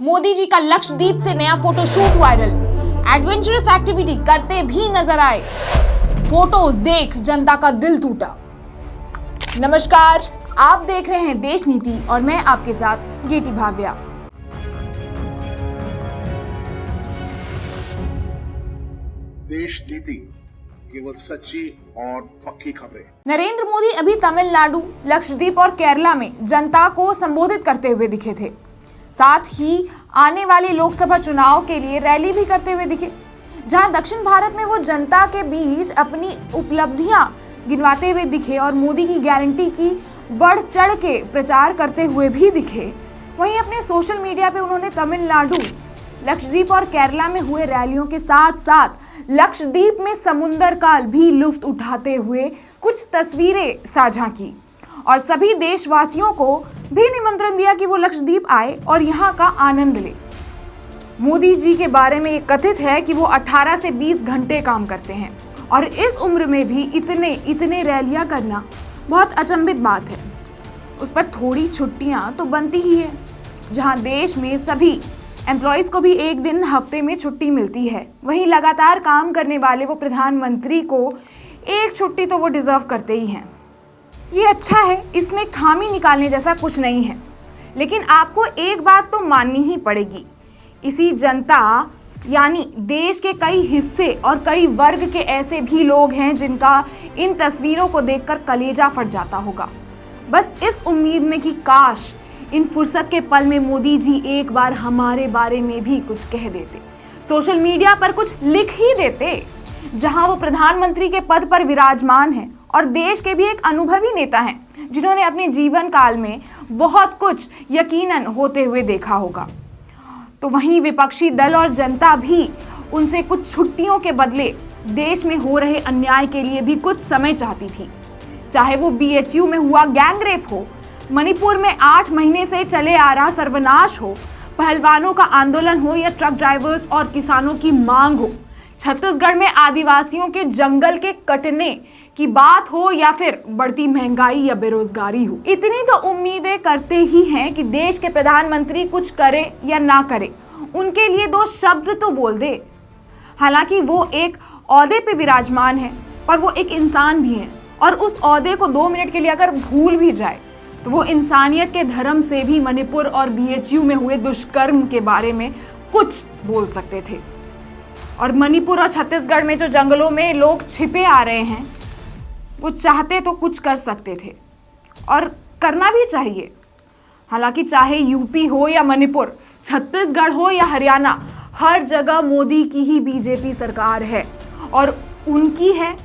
मोदी जी का लक्षद्वीप से नया फोटोशूट वायरल। एडवेंचरस एक्टिविटी करते भी नजर आए। फोटोज देख जनता का दिल टूटा। नमस्कार, आप देख रहे हैं देश नीति और मैं आपके साथ गेटी भाव्या। देश नीति, केवल सच्ची और पक्की खबरें। नरेंद्र मोदी अभी तमिलनाडु, लक्षद्वीप और केरला में जनता को संबोधित करते हुए दिखे थे। साथ ही आने वाले लोकसभा चुनाव के लिए रैली भी करते हुए दिखे, जहां दक्षिण भारत में वो जनता के बीच अपनी उपलब्धियां गिनवाते हुए दिखे और मोदी की गारंटी की बढ़ चढ़ के प्रचार करते हुए भी दिखे। वहीं अपने सोशल मीडिया पे उन्होंने तमिलनाडु, लक्षद्वीप और केरला में हुए रैलियों के साथ साथ लक्षद्वीप में समुंदर का भी लुत्फ उठाते हुए कुछ तस्वीरें साझा की और सभी देशवासियों को भी निमंत्रण दिया कि वो लक्षद्वीप आए और यहाँ का आनंद ले। मोदी जी के बारे में ये कथित है कि वो 18 से 20 घंटे काम करते हैं और इस उम्र में भी इतने रैलियां करना बहुत अचंभित बात है। उस पर थोड़ी छुट्टियां तो बनती ही है। जहां देश में सभी एम्प्लॉयज़ को भी एक दिन हफ्ते में छुट्टी मिलती है, वहीं लगातार काम करने वाले वो प्रधानमंत्री को एक छुट्टी तो वो डिजर्व करते ही हैं। ये अच्छा है, इसमें खामी निकालने जैसा कुछ नहीं है। लेकिन आपको एक बात तो माननी ही पड़ेगी, इसी जनता यानी देश के कई हिस्से और कई वर्ग के ऐसे भी लोग हैं जिनका इन तस्वीरों को देखकर कलेजा फट जाता होगा, बस इस उम्मीद में कि काश इन फुर्सत के पल में मोदी जी एक बार हमारे बारे में भी कुछ कह देते, सोशल मीडिया पर कुछ लिख ही देते। जहां वो प्रधानमंत्री के पद पर विराजमान हैं और देश के भी एक अनुभवी नेता हैं जिन्होंने अपने जीवन काल में बहुत कुछ यकीनन होते हुए देखा होगा, तो वहीं विपक्षी दल और जनता भी उनसे कुछ छुट्टियों के बदले देश में हो रहे अन्याय के लिए भी कुछ समय चाहती थी। चाहे वो BHU में हुआ गैंगरेप हो, मणिपुर में 8 महीने से चले आ रहा सर्वनाश हो, पहलवानों का आंदोलन हो या ट्रक ड्राइवर्स और किसानों की मांग हो, छत्तीसगढ़ में आदिवासियों के जंगल के कटने की बात हो या फिर बढ़ती महंगाई या बेरोजगारी हो, इतनी तो उम्मीदें करते ही हैं कि देश के प्रधानमंत्री कुछ करे या ना करे, उनके लिए 2 शब्द तो बोल दे। हालांकि वो एक ओहदे पे विराजमान है, पर वो एक इंसान भी है और उस ओहदे को 2 मिनट के लिए अगर भूल भी जाए तो वो इंसानियत के धर्म से भी मणिपुर और BHU में हुए दुष्कर्म के बारे में कुछ बोल सकते थे। और मणिपुर और छत्तीसगढ़ में जो जंगलों में लोग छिपे आ रहे हैं, वो चाहते तो कुछ कर सकते थे और करना भी चाहिए। हालांकि चाहे यूपी हो या मणिपुर, छत्तीसगढ़ हो या हरियाणा, हर जगह मोदी की ही बीजेपी सरकार है और उनकी है,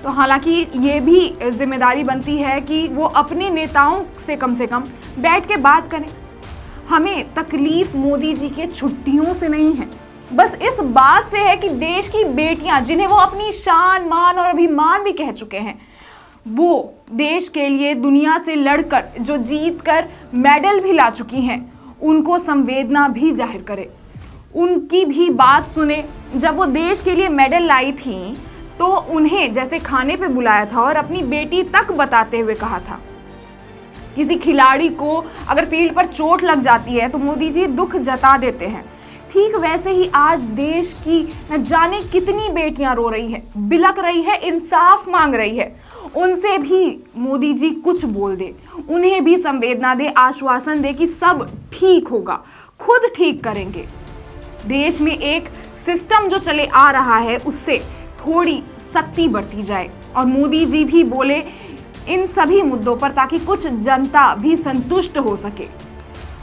तो हालांकि ये भी जिम्मेदारी बनती है कि वो अपने नेताओं से कम बैठ के बात करें। हमें तकलीफ मोदी जी के छुट्टियों से नहीं है, बस इस बात से है कि देश की बेटियां, जिन्हें वो अपनी शान, मान और अभिमान भी कह चुके हैं, वो देश के लिए दुनिया से लड़कर जो जीत कर मेडल भी ला चुकी हैं, उनको संवेदना भी जाहिर करे, उनकी भी बात सुने। जब वो देश के लिए मेडल लाई थी तो उन्हें जैसे खाने पे बुलाया था और अपनी बेटी तक बताते हुए कहा था। किसी खिलाड़ी को अगर फील्ड पर चोट लग जाती है तो मोदी जी दुख जता देते हैं। ठीक वैसे ही आज देश की न जाने कितनी बेटियां रो रही है, बिलक रही है, इंसाफ मांग रही है, उनसे भी मोदी जी कुछ बोल दे, उन्हें भी संवेदना दे, आश्वासन दे कि सब ठीक होगा, खुद ठीक करेंगे। देश में एक सिस्टम जो चले आ रहा है उससे थोड़ी सख्ती बरती जाए और मोदी जी भी बोले इन सभी मुद्दों पर, ताकि कुछ जनता भी संतुष्ट हो सके।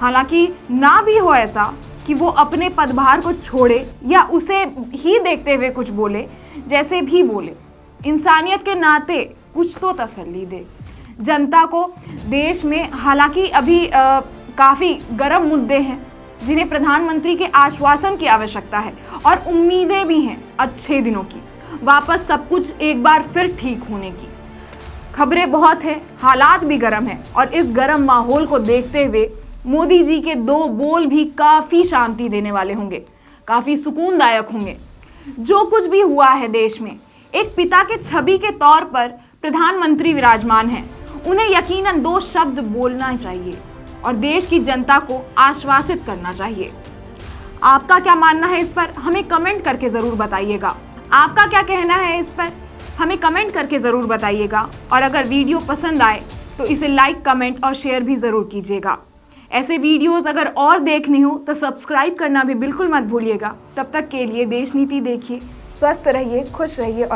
हालांकि ना भी हो ऐसा कि वो अपने पदभार को छोड़े या उसे ही देखते हुए कुछ बोले, जैसे भी बोले, इंसानियत के नाते कुछ तो तसल्ली दे जनता को। देश में हालांकि अभी काफ़ी गर्म मुद्दे हैं जिन्हें प्रधानमंत्री के आश्वासन की आवश्यकता है और उम्मीदें भी हैं अच्छे दिनों की, वापस सब कुछ एक बार फिर ठीक होने की। खबरें बहुत हैं, हालात भी गर्म हैं और इस गर्म माहौल को देखते हुए मोदी जी के 2 बोल भी काफ़ी शांति देने वाले होंगे, काफ़ी सुकूनदायक होंगे। जो कुछ भी हुआ है देश में, एक पिता के छवि के तौर पर प्रधानमंत्री विराजमान हैं, उन्हें यकीनन 2 शब्द बोलना चाहिए। और देश की जनता को आश्वासित करना चाहिए। आपका क्या मानना है इस पर, हमें कमेंट करके ज़रूर बताइएगा। आपका क्या कहना है इस पर, हमें कमेंट करके ज़रूर बताइएगा। और अगर वीडियो पसंद आए तो इसे लाइक, कमेंट और शेयर भी ज़रूर कीजिएगा। ऐसे वीडियोस अगर और देखनी हो तो सब्सक्राइब करना भी बिल्कुल मत भूलिएगा। तब तक के लिए देश नीति देखिए, स्वस्थ रहिए, खुश रहिए और